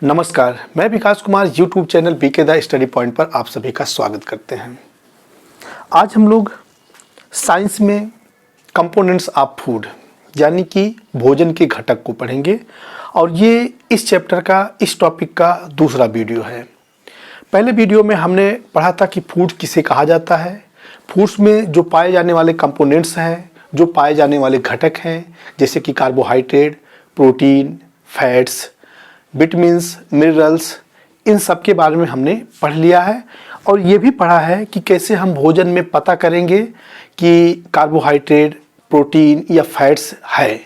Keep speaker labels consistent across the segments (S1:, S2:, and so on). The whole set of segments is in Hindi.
S1: नमस्कार, मैं Vikas Kumar YouTube channel BK the study point पर आप सभी का स्वागत करते हैं। आज हम लोग साइंस में कंपोनेंट्स ऑफ फूड यानी कि भोजन के घटक को पढ़ेंगे और ये इस चैप्टर का इस टॉपिक का दूसरा वीडियो है। पहले वीडियो में हमने पढ़ा था कि फूड किसे कहा जाता है, फूड्स में जो पाए जाने वाले कंपोनेंट्स हैं, जो पाए जाने वाले घटक हैं जैसे कि carbohydrate, protein, fats, vitamins, minerals, इन सब के बारे में हमने पढ़ लिया है और ये भी पढ़ा है कि कैसे हम भोजन में पता करेंगे कि कार्बोहाइड्रेट, प्रोटीन या फैट्स है।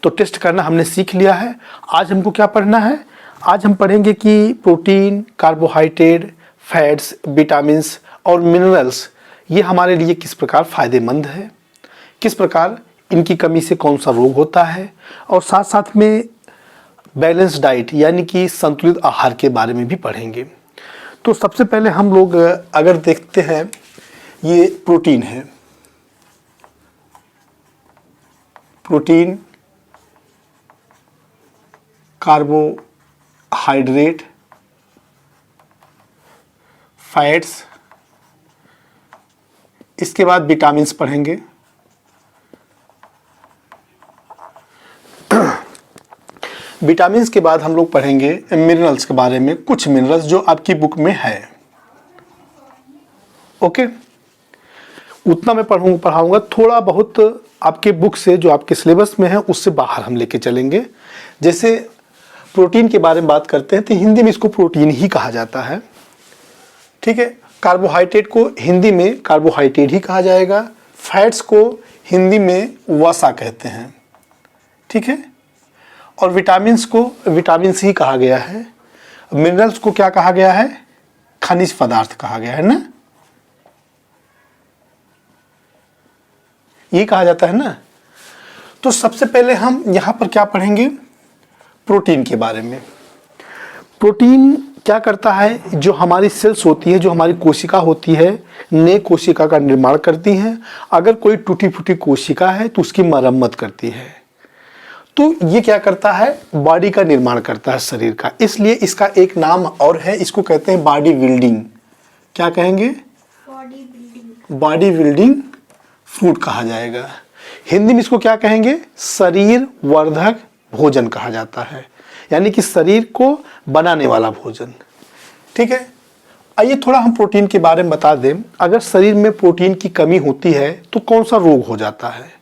S1: तो टेस्ट करना हमने सीख लिया है। आज हमको क्या पढ़ना है? आज हम पढ़ेंगे कि प्रोटीन, कार्बोहाइड्रेट, फैट्स, विटामिन्स और मिनरल्स ये हमारे लिए किस प्रकार फ़ायदेमंद है, किस प्रकार इनकी कमी से कौन सा रोग होता है और साथ साथ में बैलेंस डाइट यानी कि संतुलित आहार के बारे में भी पढ़ेंगे। तो सबसे पहले हम लोग अगर देखते हैं, ये प्रोटीन है। प्रोटीन, कार्बोहाइड्रेट, फैट्स, इसके बाद विटामिन्स पढ़ेंगे। विटामिन्स के बाद हम लोग पढ़ेंगे मिनरल्स के बारे में, कुछ मिनरल्स जो आपकी बुक में है। ओके, उतना मैं पढ़ाऊंगा। थोड़ा बहुत आपके बुक से जो आपके सिलेबस में है उससे बाहर हम लेके चलेंगे। जैसे प्रोटीन के बारे में बात करते हैं तो हिंदी में इसको प्रोटीन ही कहा जाता है, ठीक है। कार्बोहाइड्रेट को हिंदी में कार्बोहाइड्रेट ही कहा जाएगा। फैट्स को हिंदी में वसा कहते हैं, ठीक है। और विटामिन्स को विटामिन्स ही कहा गया है। मिनरल्स को क्या कहा गया है? खनिज पदार्थ कहा गया है ना, ये कहा जाता है ना। तो सबसे पहले हम यहां पर क्या पढ़ेंगे? प्रोटीन के बारे में। प्रोटीन क्या करता है? जो हमारी सेल्स होती है, जो हमारी कोशिका होती है, नए कोशिका का निर्माण करती हैं। अगर कोई टूटी फूटी कोशिका है तो उसकी मरम्मत करती है। तो ये क्या करता है? बॉडी का निर्माण करता है, शरीर का। इसलिए इसका एक नाम और है, इसको कहते हैं बॉडी बिल्डिंग। क्या कहेंगे? बॉडी बिल्डिंग फूड कहा जाएगा। हिंदी में इसको क्या कहेंगे? शरीर वर्धक भोजन कहा जाता है, यानी कि शरीर को बनाने वाला भोजन, ठीक है। आइए थोड़ा हम प्रोटीन के बारे में बता दें। अगर शरीर में प्रोटीन की कमी होती है तो कौन सा रोग हो जाता है,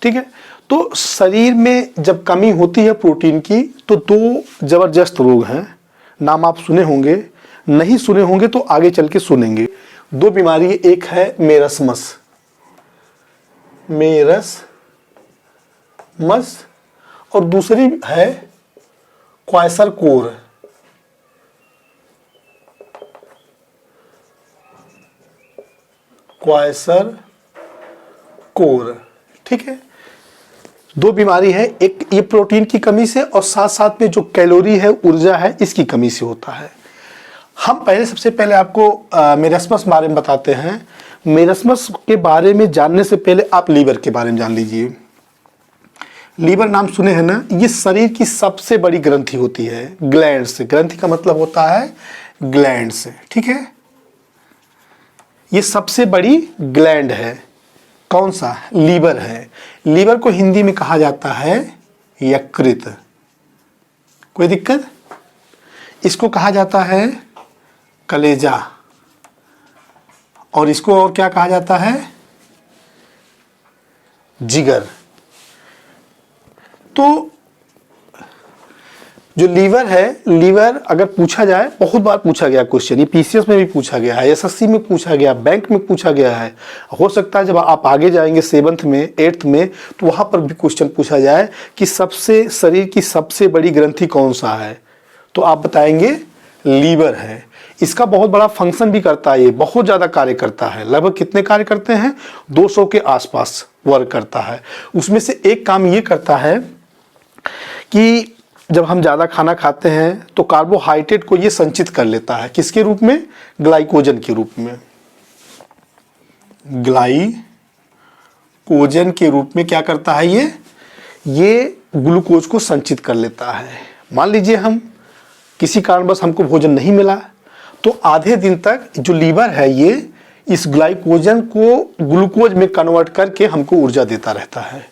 S1: ठीक है। तो शरीर में जब कमी होती है प्रोटीन की तो दो जबरदस्त रोग हैं। नाम आप सुने होंगे, नहीं सुने होंगे तो आगे चल के सुनेंगे। दो बीमारी, एक है मेरस्मस और दूसरी है क्वायसरकोर। ठीक है। दो बीमारी है, एक ये प्रोटीन की कमी से और साथ साथ में जो कैलोरी है, ऊर्जा है, इसकी कमी से होता है। हम सबसे पहले आपको मेरस्मस बारे में बताते हैं। मेरस्मस के बारे में जानने से पहले आप लीवर के बारे में जान लीजिए। लीवर नाम सुने हैं ना, ये शरीर की सबसे बड़ी ग्रंथि होती है। ग्लैंड्स, ग्रंथि का मतलब होता है ग्लैंड्स, ठीक है। ये सबसे बड़ी ग्लैंड है। कौन सा? लीवर है। लीवर को हिंदी में कहा जाता है यकृत। कोई दिक्कत? इसको कहा जाता है कलेजा और इसको और क्या कहा जाता है? जिगर। तो जो लीवर है, लीवर अगर पूछा जाए, बहुत बार पूछा गया क्वेश्चन, ये पीसीएस में भी पूछा गया है, एसएससी में पूछा गया, बैंक में पूछा गया है। हो सकता है जब आप आगे जाएंगे 7th में 8th में तो वहां पर भी क्वेश्चन पूछा जाए कि शरीर की सबसे बड़ी ग्रंथि कौन सा है, तो आप बताएंगे लीवर है। इसका बहुत बड़ा फंक्शन भी करता है, ये बहुत ज्यादा कार्य करता है। लगभग कितने कार्य करते हैं? 200 के आसपास वर्क करता है। उसमें से एक काम ये करता है कि जब हम ज़्यादा खाना खाते हैं तो कार्बोहाइड्रेट को ये संचित कर लेता है। किसके रूप में? ग्लाइकोजन के रूप में। ग्लाइकोजन के रूप में क्या करता है? ये ग्लूकोज को संचित कर लेता है। मान लीजिए हम किसी कारणवश हमको भोजन नहीं मिला, तो आधे दिन तक जो लीवर है ये इस ग्लाइकोजन को ग्लूकोज में कन्वर्ट करके हमको ऊर्जा देता रहता है।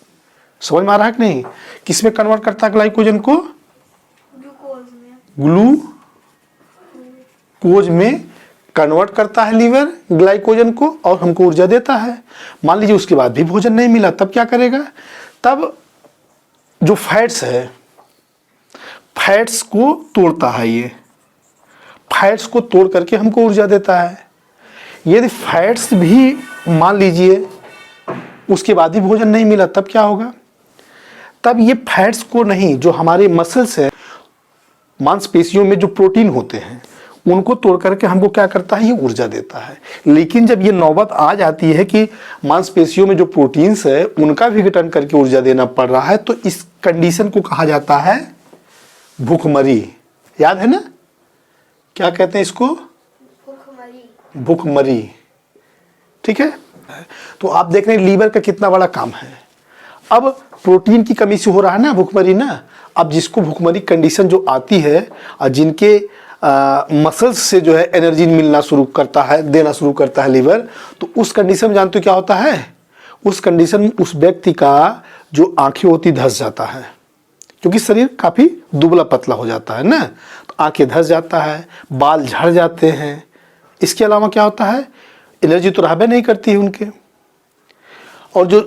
S1: समझ में आ रहा है कि नहीं? किस में कन्वर्ट करता है ग्लाइकोजन को? ग्लूकोज में कन्वर्ट करता है लीवर ग्लाइकोजन को और हमको ऊर्जा देता है। मान लीजिए उसके बाद भी भोजन नहीं मिला, तब क्या करेगा? तब जो फैट्स है, फैट्स को तोड़ता है, ये फैट्स को तोड़ करके हमको ऊर्जा देता है। यदि फैट्स भी मान लीजिए उसके बाद ही भोजन नहीं मिला, तब क्या होगा? तब ये फैट्स को नहीं, जो हमारे मसल्स है, मांसपेशियों में जो प्रोटीन होते हैं उनको तोड़ करके हमको क्या करता है? ये ऊर्जा देता है। लेकिन जब ये नौबत आ जाती है कि मांसपेशियों में जो प्रोटीन्स है उनका भी गठन करके ऊर्जा देना पड़ रहा है, तो इस कंडीशन को कहा जाता है भूखमरी। याद है ना? क्या कहते हैं इसको? भूखमरी। ठीक है। तो आप देख रहे हैं लीवर का कितना बड़ा काम है। अब प्रोटीन की कमी से हो रहा है ना भूखमरी ना। अब जिसको भूखमरी कंडीशन जो आती है और जिनके मसल्स से जो है एनर्जी मिलना शुरू करता है, देना शुरू करता है लीवर, तो उस कंडीशन में जानते हो क्या होता है? उस कंडीशन में उस व्यक्ति का जो आंखें होती धंस जाता है, क्योंकि शरीर काफी दुबला पतला हो जाता है ना, तो आंखें धंस जाता है, बाल झड़ जाते हैं। इसके अलावा क्या होता है? एनर्जी तो रहबे नहीं करती है उनके। और जो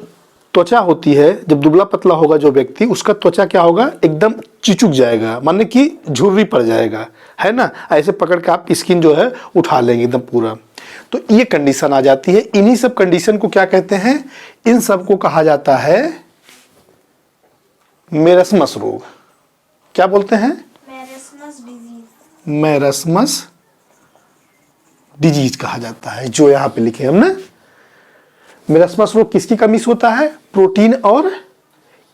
S1: त्वचा होती है, जब दुबला पतला होगा जो व्यक्ति, उसका त्वचा क्या होगा? एकदम चिचुक जाएगा, माने कि झुर्री पड़ जाएगा, है ना। ऐसे पकड़ के आप स्किन जो है उठा लेंगे एकदम पूरा। तो ये कंडीशन आ जाती है। इन्हीं सब कंडीशन को क्या कहते हैं? इन सब को कहा जाता है मेरस्मस रोग। क्या बोलते हैं? मेरस्मस डिजीज कहा जाता है, जो यहां पे लिखे हम ना। मेरस्मस रोग किसकी कमी से होता है? प्रोटीन और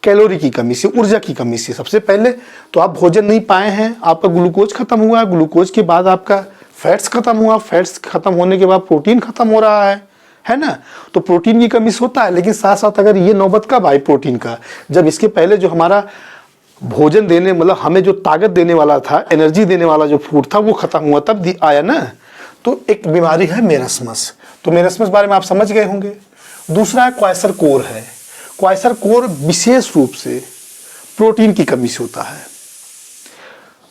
S1: कैलोरी की कमी से, ऊर्जा की कमी से। सबसे पहले तो आप भोजन नहीं पाए हैं, आपका ग्लूकोज खत्म हुआ, ग्लूकोज के बाद आपका फैट्स खत्म हुआ, फैट्स खत्म होने के बाद प्रोटीन खत्म हो रहा है ना। तो प्रोटीन की कमी से होता है। लेकिन साथ साथ अगर ये नौबत कब आई प्रोटीन का? जब इसके पहले जो हमारा भोजन देने, मतलब हमें जो ताकत देने वाला था, एनर्जी देने वाला जो फूड था, वो खत्म हुआ, तब आया ना। तो एक बीमारी है मेरस्मस। तो मेरस्मस बारे में आप समझ गए होंगे। दूसरा है क्वाइसरकोर है। क्वाइसरकोर विशेष रूप से प्रोटीन की कमी से होता है।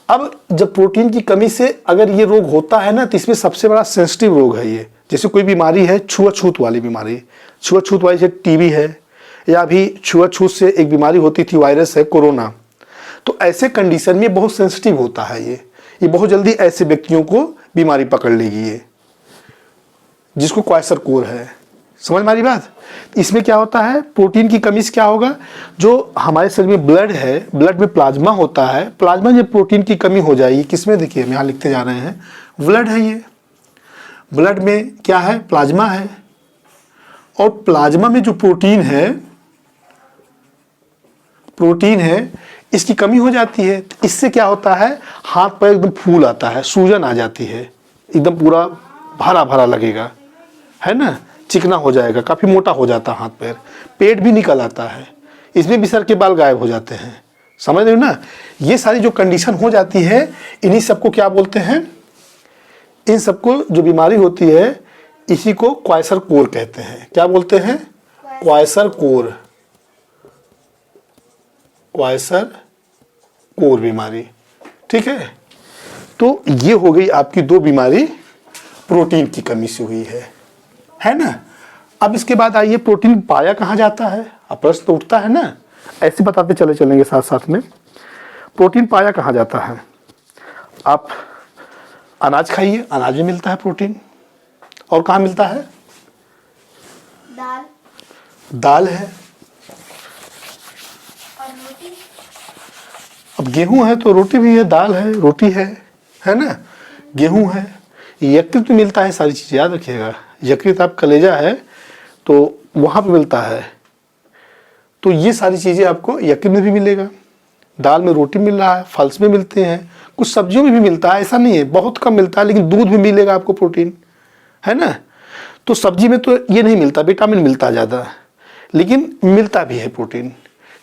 S1: अब जब प्रोटीन की कमी से अगर ये रोग होता है ना, तो इसमें सबसे बड़ा सेंसिटिव रोग है ये। जैसे कोई बीमारी है छुआछूत वाली बीमारी, छुआछूत वाली जैसे टीबी है, या अभी छुआछूत से एक बीमारी होती थी, वायरस है कोरोना। तो ऐसे कंडीशन में बहुत सेंसिटिव होता है ये बहुत जल्दी ऐसे व्यक्तियों को बीमारी पकड़ लेगी ये, जिसको क्वाइसरकोर है। समझ में आ रही बात? इसमें क्या होता है? प्रोटीन की कमी से क्या होगा? जो हमारे शरीर में ब्लड है, ब्लड में प्लाज्मा होता है, प्लाज्मा जब प्रोटीन की कमी हो जाएगी, किसमें? देखिए हम यहाँ लिखते जा रहे हैं, ब्लड है ये। ब्लड में क्या है? प्लाज्मा है। और प्लाज्मा में जो प्रोटीन है, इसकी कमी हो जाती है। तो इससे क्या होता है? हाथ पैर एकदम फूल आता है, सूजन आ जाती है, एकदम पूरा भरा भरा लगेगा, है ना, चिकना हो जाएगा, काफी मोटा हो जाता है हाथ पैर, पेट भी निकल आता है, इसमें भी सर के बाल गायब हो जाते हैं। समझ रहे हो ना? ये सारी जो कंडीशन हो जाती है, इन्हीं सबको क्या बोलते हैं? इन सबको जो बीमारी होती है, इसी को क्वाइसरकोर कहते हैं। क्या बोलते हैं? क्वाइसरकोर बीमारी। ठीक है। तो ये हो गई आपकी दो बीमारी प्रोटीन की कमी से हुई है ना। अब इसके बाद आइए, प्रोटीन पाया कहाँ जाता है? अब प्रश्न तो उठता है ना, ऐसे बताते चलेंगे साथ साथ में। प्रोटीन पाया कहाँ जाता है? आप अनाज खाइए, अनाज में मिलता है प्रोटीन। और कहाँ मिलता है? दाल है।
S2: और रोटी।
S1: अब गेहूं है तो रोटी भी है, दाल है, रोटी है ना, गेहूं है। यकृत में मिलता है सारी चीजें, याद रखिएगा। यकृत आप कलेजा है तो वहां पे मिलता है। तो ये सारी चीजें आपको यकृत में भी मिलेगा। दाल में रोटी मिल रहा है, फल्स में मिलते हैं, कुछ सब्जियों में भी मिलता है, ऐसा नहीं है, बहुत कम मिलता है, लेकिन दूध में मिलेगा आपको प्रोटीन, है ना। तो सब्जी में तो ये नहीं मिलता, विटामिन मिलता ज़्यादा, लेकिन मिलता भी है प्रोटीन।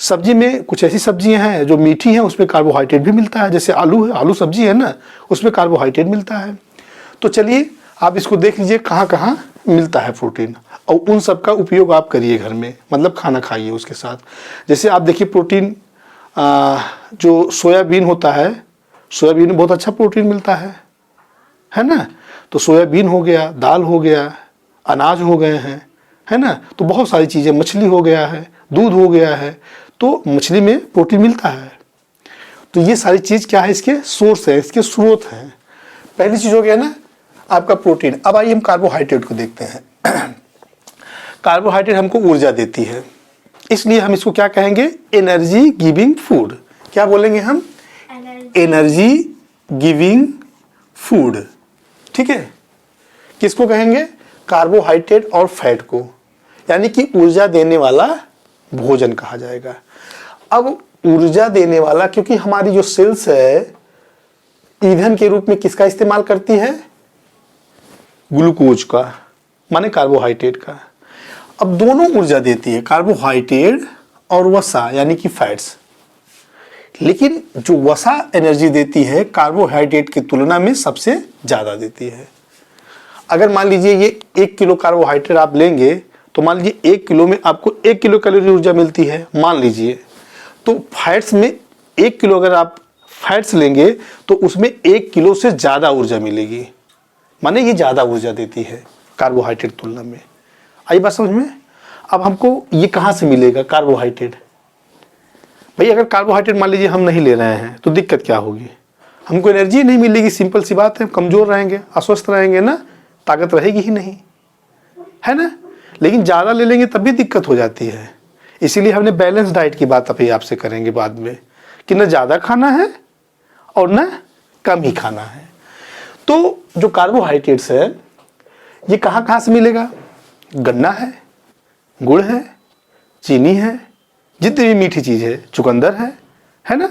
S1: सब्जी में कुछ ऐसी सब्जियां हैं जो मीठी हैं, उसमें कार्बोहाइड्रेट भी मिलता है, जैसे आलू है, आलू सब्जी है ना, उसमें कार्बोहाइड्रेट मिलता है। तो चलिए आप इसको देख लीजिए कहाँ कहाँ मिलता है प्रोटीन, और उन सब का उपयोग आप करिए घर में, मतलब खाना खाइए उसके साथ। जैसे आप देखिए प्रोटीन, जो सोयाबीन होता है, सोयाबीन में बहुत अच्छा प्रोटीन मिलता है ना। तो सोयाबीन हो गया, दाल हो गया, अनाज हो गए हैं, है ना। तो बहुत सारी चीज़ें, मछली हो गया है, दूध हो गया है, तो मछली में प्रोटीन मिलता है। तो ये सारी चीज़ क्या है, इसके सोर्स है, इसके स्रोत हैं। पहली चीज़ हो गया ना आपका प्रोटीन। अब आइए हम कार्बोहाइड्रेट को देखते हैं। कार्बोहाइड्रेट हमको ऊर्जा देती है, इसलिए हम इसको क्या कहेंगे, एनर्जी गिविंग फूड। क्या बोलेंगे हम, एनर्जी गिविंग फूड। ठीक है, किसको कहेंगे, कार्बोहाइड्रेट और फैट को, यानी कि ऊर्जा देने वाला भोजन कहा जाएगा। अब ऊर्जा देने वाला, क्योंकि हमारी जो सेल्स है ईंधन के रूप में किसका इस्तेमाल करती है, ग्लूकोज का, माने कार्बोहाइड्रेट का। अब दोनों ऊर्जा देती है, कार्बोहाइड्रेट और वसा यानी कि फैट्स। लेकिन जो वसा एनर्जी देती है कार्बोहाइड्रेट की तुलना में सबसे ज़्यादा देती है। अगर मान लीजिए ये 1 किलो कार्बोहाइड्रेट आप लेंगे, तो मान लीजिए 1 किलो में आपको 1 किलो कैलोरी ऊर्जा मिलती है, मान लीजिए। तो फैट्स में 1 किलो अगर आप फैट्स लेंगे तो उसमें 1 किलो से ज़्यादा ऊर्जा मिलेगी, माने ये ज़्यादा ऊर्जा देती है कार्बोहाइड्रेट तुलना में। आई बात समझ में। अब हमको ये कहाँ से मिलेगा कार्बोहाइड्रेट, भाई अगर कार्बोहाइड्रेट मान लीजिए हम नहीं ले रहे हैं तो दिक्कत क्या होगी, हमको एनर्जी नहीं मिलेगी, सिंपल सी बात है, कमज़ोर रहेंगे, अस्वस्थ रहेंगे ना, ताकत रहेगी ही नहीं, है ना। लेकिन ज़्यादा ले लेंगे तब भी दिक्कत हो जाती है। इसीलिए हमने बैलेंस डाइट की बात अभी आपसे करेंगे बाद में, कि ना ज़्यादा खाना है और ना कम ही खाना है। तो जो कार्बोहाइड्रेट्स है ये कहाँ कहाँ से मिलेगा, गन्ना है, गुड़ है, चीनी है, जितनी भी मीठी चीज़ है, चुकंदर है ना,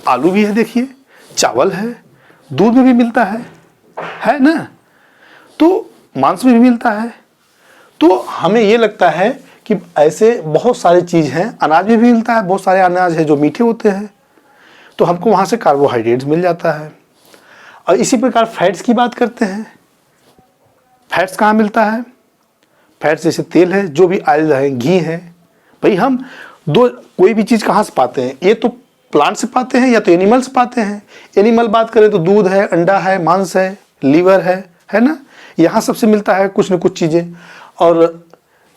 S1: आलू भी है, देखिए चावल है, दूध में भी मिलता है ना, तो मांस में भी मिलता है। तो हमें ये लगता है कि ऐसे बहुत सारी चीज़ हैं, अनाज में भी मिलता है, बहुत सारे अनाज है जो मीठे होते हैं, तो हमको वहाँ से कार्बोहाइड्रेट्स मिल जाता है। और इसी प्रकार फैट्स की बात करते हैं, फैट्स कहाँ मिलता है, फैट्स जैसे तेल है, जो भी ऑयल है, घी है। भाई हम कोई भी चीज़ कहाँ से पाते हैं, ये तो प्लांट से पाते हैं या तो एनिमल से पाते हैं। एनिमल बात करें तो दूध है, अंडा है, मांस है, लीवर है ना, यहाँ सबसे मिलता है कुछ न कुछ चीज़ें। और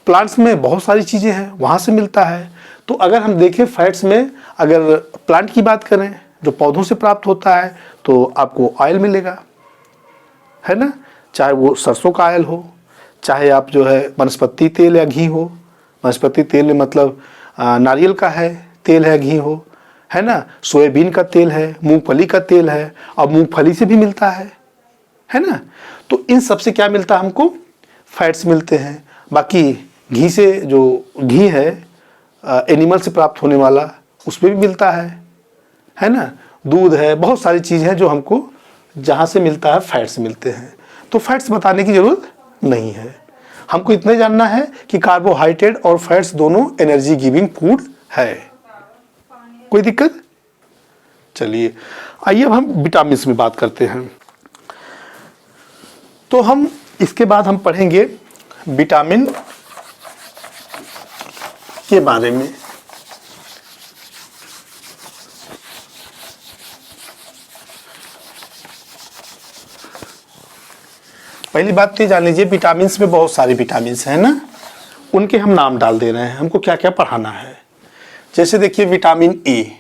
S1: प्लांट्स में बहुत सारी चीज़ें हैं, वहाँ से मिलता है। तो अगर हम देखें फैट्स में, अगर प्लांट की बात करें जो पौधों से प्राप्त होता है, तो आपको ऑयल मिलेगा, है ना, चाहे वो सरसों का ऑयल हो, चाहे आप जो है वनस्पति तेल या घी हो। वनस्पति तेल में मतलब नारियल का है तेल है, घी हो, है ना, सोयाबीन का तेल है, मूंगफली का तेल है, और मूंगफली से भी मिलता है ना। तो इन सब से क्या मिलता है, हमको फैट्स मिलते हैं। बाकी घी से, जो घी है एनिमल से प्राप्त होने वाला, उसमें भी मिलता है ना। दूध है, बहुत सारी चीज़ है जो हमको जहाँ से मिलता है फैट्स मिलते हैं। तो फैट्स बताने की ज़रूरत नहीं है, हमको इतना जानना है कि कार्बोहाइड्रेट और फैट्स दोनों एनर्जी गिविंग फूड है। कोई दिक्कत। चलिए आइए अब हम विटामिन में बात करते हैं। तो हम इसके बाद हम पढ़ेंगे विटामिन के बारे में। पहली बात तो ये जान लीजिए, विटामिन में बहुत सारे विटामिन हैं ना, उनके हम नाम डाल दे रहे हैं, हमको क्या क्या पढ़ाना है। जैसे देखिए विटामिन ए,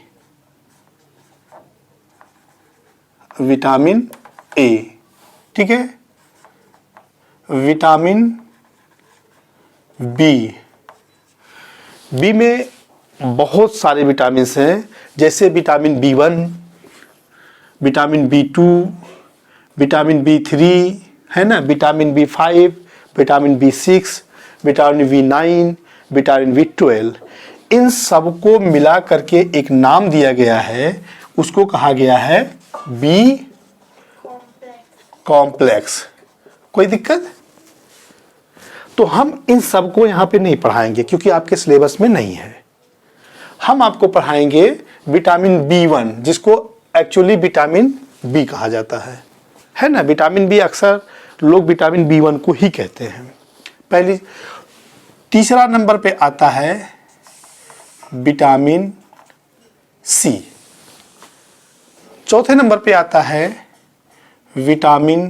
S1: विटामिन ए, ठीक है, विटामिन बी, बी में बहुत सारे विटामिन हैं, जैसे vitamin B1, vitamin B2, vitamin B3, है ना, vitamin B5, vitamin B6, vitamin B9, vitamin B12। इन सबको मिला करके एक नाम दिया गया है, उसको कहा गया है बी कॉम्प्लेक्स। कोई दिक्कत। तो हम इन सबको यहाँ पे नहीं पढ़ाएंगे क्योंकि आपके सिलेबस में नहीं है। हम आपको पढ़ाएंगे विटामिन B1, जिसको एक्चुअली विटामिन बी कहा जाता है ना। विटामिन बी अक्सर लोग विटामिन B1 को ही कहते हैं। तीसरा नंबर पे आता है विटामिन सी। चौथे नंबर पे आता है विटामिन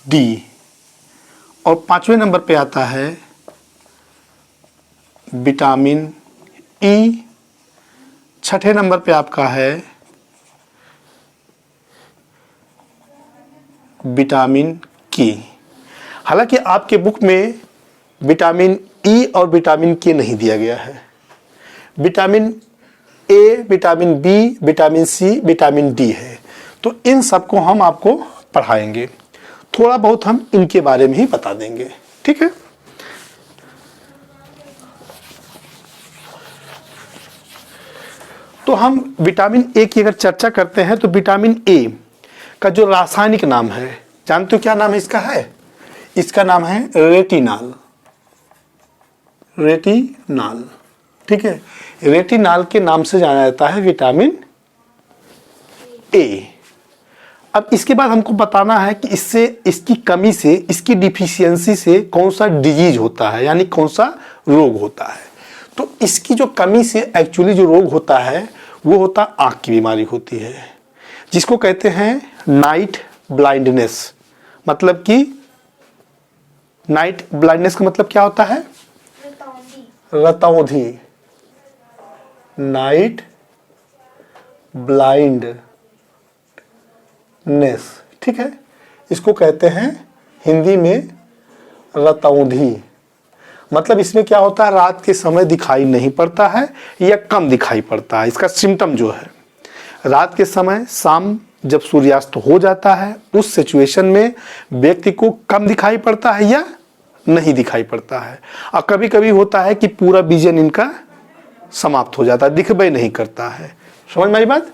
S1: डी। और पांचवें नंबर पे आता है विटामिन ई। छठे नंबर पे आपका है विटामिन के। हालांकि आपके बुक में विटामिन ई और विटामिन के नहीं दिया गया है। Vitamin A, vitamin B, vitamin C, vitamin D है। तो इन सबको हम आपको पढ़ाएंगे, थोड़ा बहुत हम इनके बारे में ही बता देंगे, ठीक है। तो हम विटामिन ए की अगर चर्चा करते हैं तो विटामिन ए का जो रासायनिक नाम है, जानते हो क्या नाम है इसका? इसका नाम है रेटिनाल। रेटिनाल, ठीक है। रेटिनाल के नाम से जाना जाता है विटामिन ए। अब इसके बाद हमको बताना है कि इससे, इसकी कमी से, इसकी डिफिशियंसी से कौन सा डिजीज होता है, यानी कौन सा रोग होता है। तो इसकी जो कमी से एक्चुअली जो रोग होता है वो होता आँख की बीमारी होती है, जिसको कहते हैं नाइट ब्लाइंडनेस। मतलब कि नाइट ब्लाइंडनेस का मतलब क्या होता है? रतौंधी। नाइट ब्लाइंडनेस, ठीक है। इसको कहते हैं हिंदी में रतौंधी। मतलब इसमें क्या होता है, रात के समय दिखाई नहीं पड़ता है या कम दिखाई पड़ता है। इसका सिम्टम जो है, रात के समय, शाम जब सूर्यास्त हो जाता है उस सिचुएशन में व्यक्ति को कम दिखाई पड़ता है या नहीं दिखाई पड़ता है। और कभी कभी होता है कि पूरा विजन इनका समाप्त हो जाता है, दिखबे नहीं करता है। समझ में आई बात?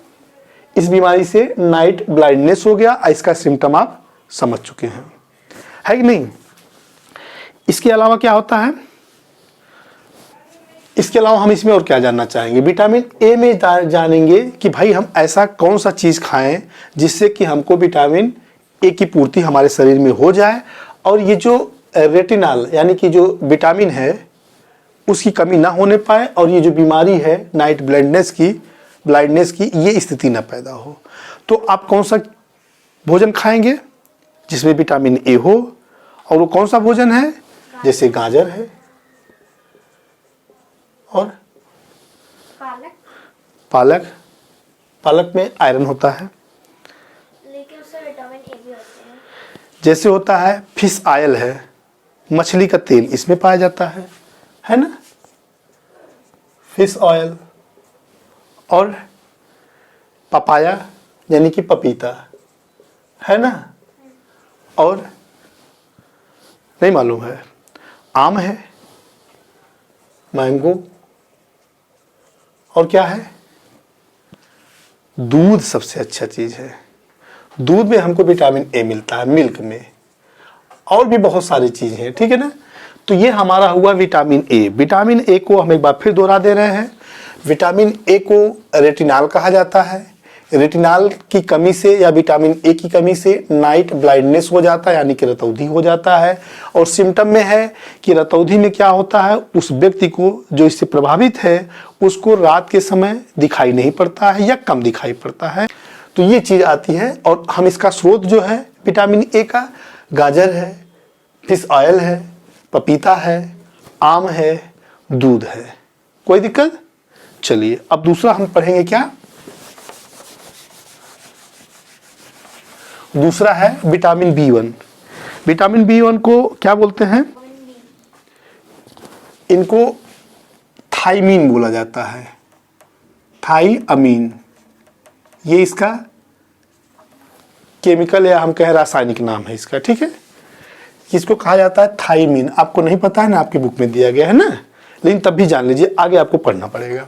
S1: इस बीमारी से नाइट ब्लाइंडनेस हो गया। इसका सिम्टम आप समझ चुके हैं, है कि नहीं? इसके अलावा क्या होता है? इसके अलावा हम इसमें और क्या जानना चाहेंगे? विटामिन ए में जानेंगे कि भाई हम ऐसा कौन सा चीज़ खाएं जिससे कि हमको विटामिन ए की पूर्ति हमारे शरीर में हो जाए और ये जो रेटिनाल यानी कि जो विटामिन है उसकी कमी ना होने पाए और ये जो बीमारी है नाइट ब्लाइंडनेस की ये स्थिति ना पैदा हो। तो आप कौन सा भोजन खाएंगे जिसमें विटामिन ए हो? और वो कौन सा भोजन है? जैसे गाजर है और पालक में आयरन होता है,
S2: लेकिन उससे विटामिन ए भी होते हैं।
S1: जैसे होता है फिश ऑयल है, मछली का तेल इसमें पाया जाता है ना, फिश ऑयल। और पपाया यानी कि पपीता है ना, और नहीं मालूम है, आम है, मैंगो, और क्या है? दूध सबसे अच्छा चीज है। दूध में हमको विटामिन ए मिलता है, मिल्क में, और भी बहुत सारी चीजें हैं, ठीक है ना। तो ये हमारा हुआ विटामिन ए। विटामिन ए को हम एक बार फिर दोहरा दे रहे हैं। विटामिन ए को रेटिनाल कहा जाता है। रेटिनाल की कमी से या विटामिन ए की कमी से नाइट ब्लाइंडनेस हो जाता है, यानी कि रतौंधी हो जाता है। और सिम्टम में है कि रतौंधी में क्या होता है, उस व्यक्ति को जो इससे प्रभावित है उसको रात के समय दिखाई नहीं पड़ता है या कम दिखाई पड़ता है। तो ये चीज़ आती है। और हम इसका स्रोत जो है विटामिन ए का, गाजर है, फिश ऑयल है, पपीता है, आम है, दूध है। कोई दिक्कत? चलिए अब दूसरा हम पढ़ेंगे क्या? दूसरा है विटामिन B1। विटामिन B1 को क्या बोलते हैं? इनको थाइमीन बोला जाता है, थाइअमीन। ये इसका केमिकल या हम कहें रासायनिक नाम है इसका, ठीक है। इसको कहा जाता है थाइमीन। आपको नहीं पता है ना, आपकी बुक में दिया गया है ना, लेकिन तब भी जान लीजिए, आगे आपको पढ़ना पड़ेगा।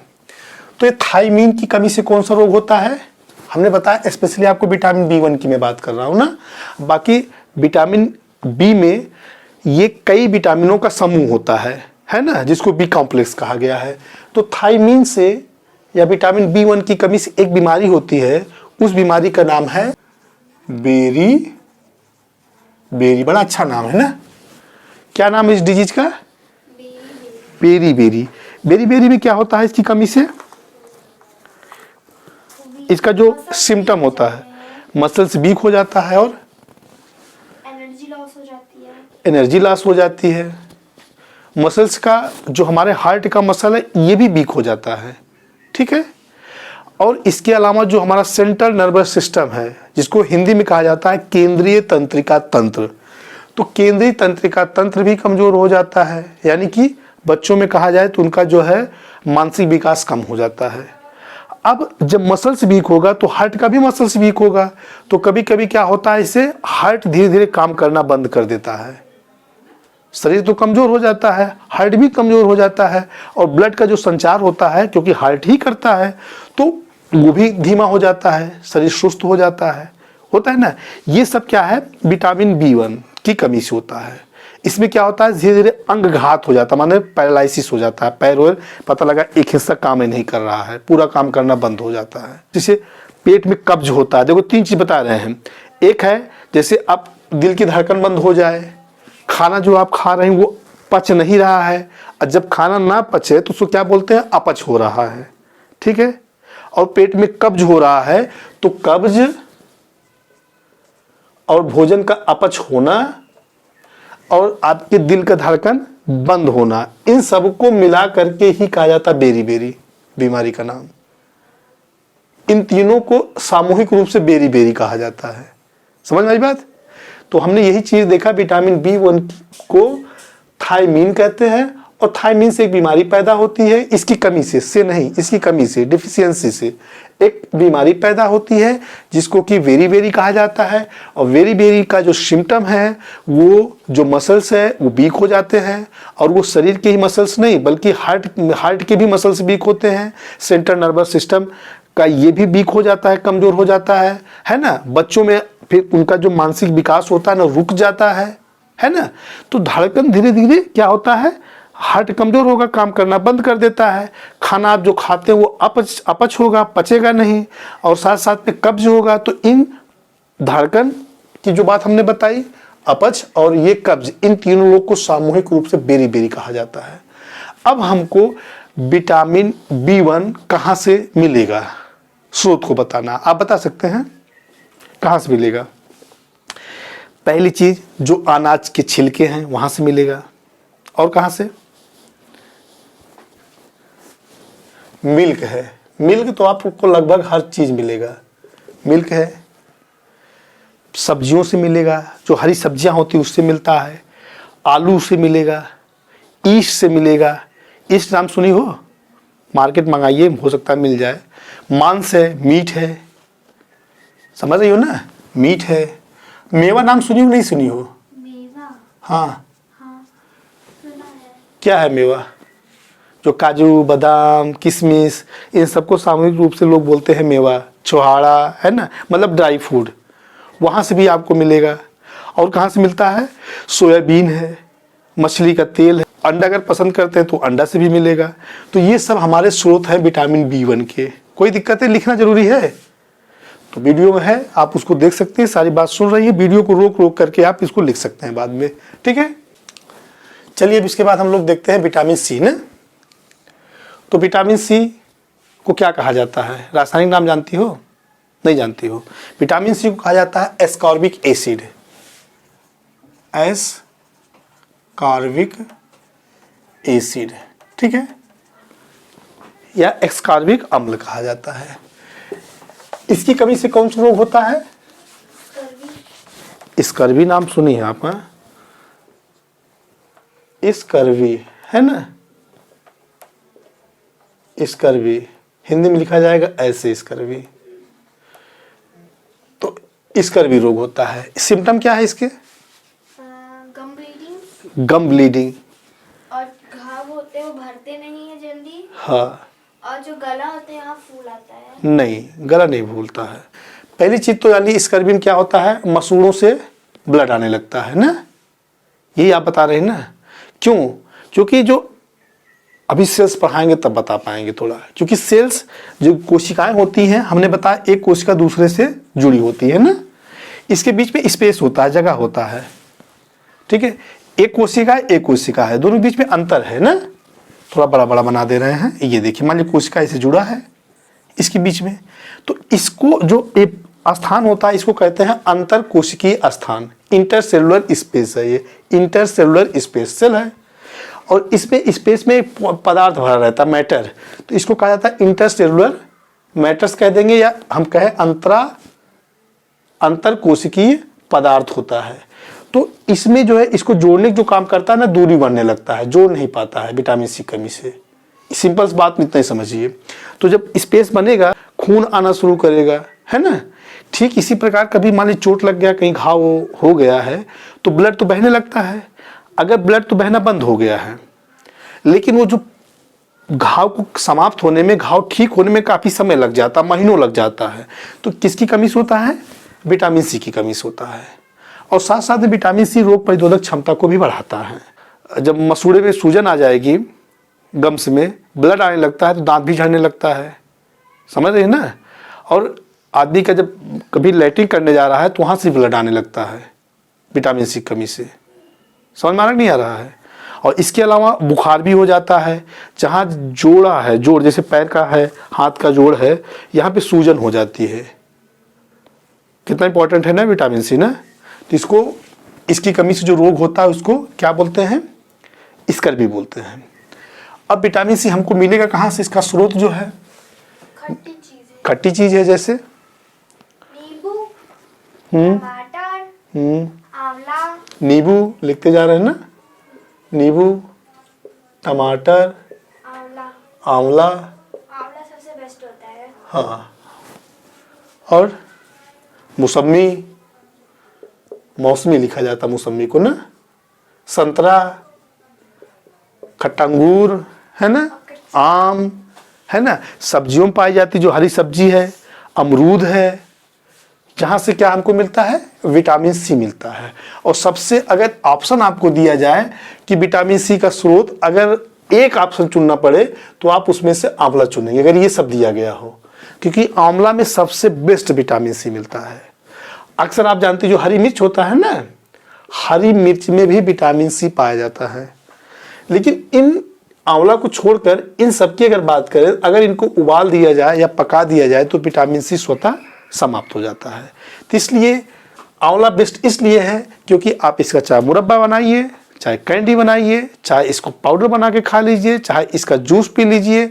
S1: तो ये थाइमीन की कमी से कौन सा रोग होता है? हमने बताया स्पेशली आपको विटामिन B1 की मैं बात कर रहा हूँ ना। बाकी विटामिन बी में ये कई विटामिनों का समूह होता है, है ना, जिसको बी कॉम्प्लेक्स कहा गया है। तो थायमीन से या विटामिन B1 की कमी से एक बीमारी होती है, उस बीमारी का नाम है बेरी बेरी। बड़ा अच्छा नाम है ना। क्या नाम है इस डिजीज का? Berry berry. बेरी बेरी में क्या होता है इसकी कमी से? इसका जो सिम्टम होता है, मसल्स वीक हो जाता है और
S2: एनर्जी लॉस हो जाती है।
S1: एनर्जी लॉस हो जाती है। मसल्स का जो हमारे हार्ट का मसल है ये भी वीक हो जाता है, ठीक है। और इसके अलावा जो हमारा सेंट्रल नर्वस सिस्टम है, जिसको हिंदी में कहा जाता है केंद्रीय तंत्रिका तंत्र, तो केंद्रीय तंत्रिका तंत्र भी कमजोर हो जाता है। यानी कि बच्चों में कहा जाए तो उनका जो है मानसिक विकास कम हो जाता है। अब जब मसल्स वीक होगा तो हार्ट का भी मसल्स वीक होगा, तो कभी कभी क्या होता है, इससे हार्ट धीरे धीरे काम करना बंद कर देता है। शरीर तो कमजोर हो जाता है, हार्ट भी कमजोर हो जाता है, और ब्लड का जो संचार होता है, क्योंकि हार्ट ही करता है, तो वो भी धीमा हो जाता है, शरीर सुस्त हो जाता है, होता है ना। ये सब क्या है, विटामिन B1 की कमी से होता है। इसमें क्या होता है, धीरे धीरे अंगघात हो जाता है, माने पैरालिसिस हो जाता है। पैर और पता लगा एक हिस्सा काम ही नहीं कर रहा है, पूरा काम करना बंद हो जाता है। जैसे पेट में कब्ज होता है। देखो 3 चीज बता रहे हैं। एक है जैसे आप दिल की धड़कन बंद हो जाए, खाना जो आप खा रहे हैं वो पच नहीं रहा है, और जब खाना ना पचे तो उसको क्या बोलते हैं, अपच हो रहा है, ठीक है। और पेट में कब्ज हो रहा है, तो कब्ज और भोजन का अपच होना और आपके दिल का धड़कन बंद होना, इन सबको मिला करके ही कहा जाता है बेरी बेरी बीमारी का नाम। इन तीनों को सामूहिक रूप से बेरी बेरी कहा जाता है। समझ में आई बात? तो हमने यही चीज देखा, विटामिन B1 को थायमीन कहते हैं, और थायमीन से एक बीमारी पैदा होती है, इसकी कमी से नहीं, इसकी कमी से, डिफिशियंसी से एक बीमारी पैदा होती है, जिसको कि वेरी बेरी कहा जाता है। और वेरी बेरी का जो सिम्टम है, वो जो मसल्स है वो वीक हो जाते हैं, और वो शरीर के ही मसल्स नहीं बल्कि हार्ट के भी मसल्स वीक होते हैं। सेंट्रल नर्वस सिस्टम का ये भी वीक हो जाता है, कमजोर हो जाता है ना। बच्चों में फिर उनका जो मानसिक विकास होता है ना, रुक जाता है ना। तो धड़कन धीरे धीरे क्या होता है, हार्ट कमजोर होगा, काम करना बंद कर देता है। खाना आप जो खाते हैं वो अपच होगा, पचेगा नहीं, और साथ साथ में कब्ज होगा। तो इन धड़कन की जो बात हमने बताई, अपच और ये कब्ज, इन तीनों लोग को सामूहिक रूप से बेरी बेरी कहा जाता है। अब हमको विटामिन B1 कहाँ से मिलेगा, स्रोत को बताना। आप बता सकते हैं कहाँ से मिलेगा? पहली चीज जो अनाज के छिलके हैं वहां से मिलेगा। और कहाँ से? मिल्क है। मिल्क तो आपको लगभग हर चीज मिलेगा। मिल्क है, सब्जियों से मिलेगा, जो हरी सब्जियां होती उससे मिलता है, आलू से मिलेगा, ईस्ट से मिलेगा। ईस्ट नाम सुनी हो, मार्केट मंगाइए, हो सकता है मिल जाए। मांस है, मीट है, समझ रही हो ना, मीट है। मेवा नाम सुनी हो नहीं सुनी हो?
S2: मेवा?
S1: हाँ,
S2: सुना है।
S1: क्या है मेवा? जो काजू, बादाम, किशमिश, इन सबको सामूहिक रूप से लोग बोलते हैं मेवा। छुहाड़ा है ना, मतलब ड्राई फूड, वहाँ से भी आपको मिलेगा। और कहाँ से मिलता है? सोयाबीन है, मछली का तेल है, अंडा अगर पसंद करते हैं तो अंडा से भी मिलेगा। तो ये सब हमारे स्रोत हैं विटामिन B1 के। कोई दिक्कत है, लिखना जरूरी है तो वीडियो में है, आप उसको देख सकते हैं। सारी बात सुन रही है, वीडियो को रोक रोक करके आप इसको लिख सकते हैं बाद में, ठीक है। चलिए अब इसके बाद हम लोग देखते हैं विटामिन C ना। तो विटामिन C को क्या कहा जाता है, रासायनिक नाम जानती हो? नहीं जानती हो। विटामिन C को कहा जाता है एस्कॉर्बिक एसिड। एस्कॉर्बिक एसिड, ठीक है, या एस्कॉर्बिक अम्ल कहा जाता है। इसकी कमी से कौन सा रोग होता है? स्कर्वी नाम सुनी है आप? स्कर्वी है ना, स्कर्वी हिंदी में लिखा जाएगा ऐसे, स्कर्वी। तो स्कर्वी रोग होता है। सिम्टम क्या है इसके?
S2: गम ब्लीडिंग।
S1: गम ब्लीडिंग,
S2: और घाव होते हैं वो भरते नहीं है जल्दी।
S1: हाँ।
S2: और जो गला होता है यहाँ फूल आता है।
S1: नहीं, गला नहीं भूलता है। पहली चीज तो यानी स्कर्वी में क्या होता है, मसूड़ों से ब्लड आने लगता है ना, यही आप बता रहे हैं ना। क्यों? क्योंकि जो अभी सेल्स पढ़ाएंगे तब बता पाएंगे थोड़ा, क्योंकि सेल्स जो कोशिकाएं होती हैं हमने बताया एक कोशिका दूसरे से जुड़ी होती है ना, इसके बीच में स्पेस होता है, जगह होता है, ठीक है। एक कोशिका है, दोनों के बीच में अंतर है ना। थोड़ा बड़ा बड़ा बना दे रहे हैं, ये देखिए मान लीजिए कोशिका ऐसे जुड़ा है इसके बीच में, तो इसको जो एक स्थान होता है इसको कहते हैं अंतर कोशिकीय स्थान, इंटरसेलुलर स्पेस है, ये इंटरसेलुलर स्पेस सेल है। और इसमें स्पेस में एक पदार्थ भरा रहता है, मैटर, तो इसको कहा जाता है इंटरसेलुलर मैटर्स कह देंगे, या हम कहें अंतर कोशिकीय पदार्थ होता है। तो इसमें जो है इसको जोड़ने का जो काम करता है ना, दूरी बढ़ने लगता है, जोड़ नहीं पाता है विटामिन सी कमी से। सिंपल बात में इतना ही समझिए। तो जब स्पेस बनेगा खून आना शुरू करेगा, है ना। ठीक इसी प्रकार कभी मान लीजिए चोट लग गया, कहीं घाव हो गया है, तो ब्लड तो बहने लगता है। अगर ब्लड तो बहना बंद हो गया है, लेकिन वो जो घाव को समाप्त होने में, घाव ठीक होने में काफ़ी समय लग जाता है, महीनों लग जाता है, तो किसकी कमी से होता है? विटामिन सी की कमी से होता है। और साथ साथ में विटामिन सी रोग प्रतिरोधक क्षमता को भी बढ़ाता है। जब मसूड़े में सूजन आ जाएगी, गम्स में ब्लड आने लगता है, तो दांत भी झड़ने लगता है, समझ रहे हैं ना। और आदमी का जब कभी लैट्रिन करने जा रहा है तो वहाँ से ब्लड आने लगता है विटामिन सी कमी से, समझ में आ रहा नहीं आ रहा है। और इसके अलावा बुखार भी हो जाता है, जहाँ जोड़ा है, जोड़ जैसे पैर का है, हाथ का जोड़ है, यहाँ पे सूजन हो जाती है। कितना इंपॉर्टेंट है ना विटामिन सी ना। तो इसको, इसकी कमी से जो रोग होता है उसको क्या बोलते हैं? स्कर भी बोलते हैं। अब विटामिन सी हमको मिलेगा कहाँ से? इसका स्रोत जो है खट्टी चीज है, जैसे
S2: नींबू, टमाटर, आंवला।
S1: नींबू लिखते जा रहे हैं ना, नींबू, टमाटर, आंवला
S2: सबसे बेस्ट होता है।
S1: हाँ, और मौसमी लिखा जाता मौसमी को ना, संतरा, खट्टा अंगूर, है ना, आम, है ना। सब्जियों में पाई जाती जो हरी सब्जी है, अमरूद है, जहाँ से क्या हमको मिलता है? विटामिन सी मिलता है। और सबसे अगर ऑप्शन आपको दिया जाए कि विटामिन सी का स्रोत, अगर एक ऑप्शन चुनना पड़े तो आप उसमें से आंवला चुनेंगे, अगर ये सब दिया गया हो, क्योंकि आंवला में सबसे बेस्ट विटामिन सी मिलता है। अक्सर आप जानते जो हरी मिर्च होता है ना, हरी मिर्च में भी विटामिन सी पाया जाता है। लेकिन इन आंवला को छोड़कर इन सब की अगर बात करें, अगर इनको उबाल दिया जाए या पका दिया जाए तो विटामिन सी स्वतः समाप्त हो जाता है। तो इसलिए आंवला बेस्ट इसलिए है क्योंकि आप इसका चाहे मुरब्बा बनाइए, चाहे कैंडी बनाइए, चाहे इसको पाउडर बना के खा लीजिए, चाहे इसका जूस पी लीजिए,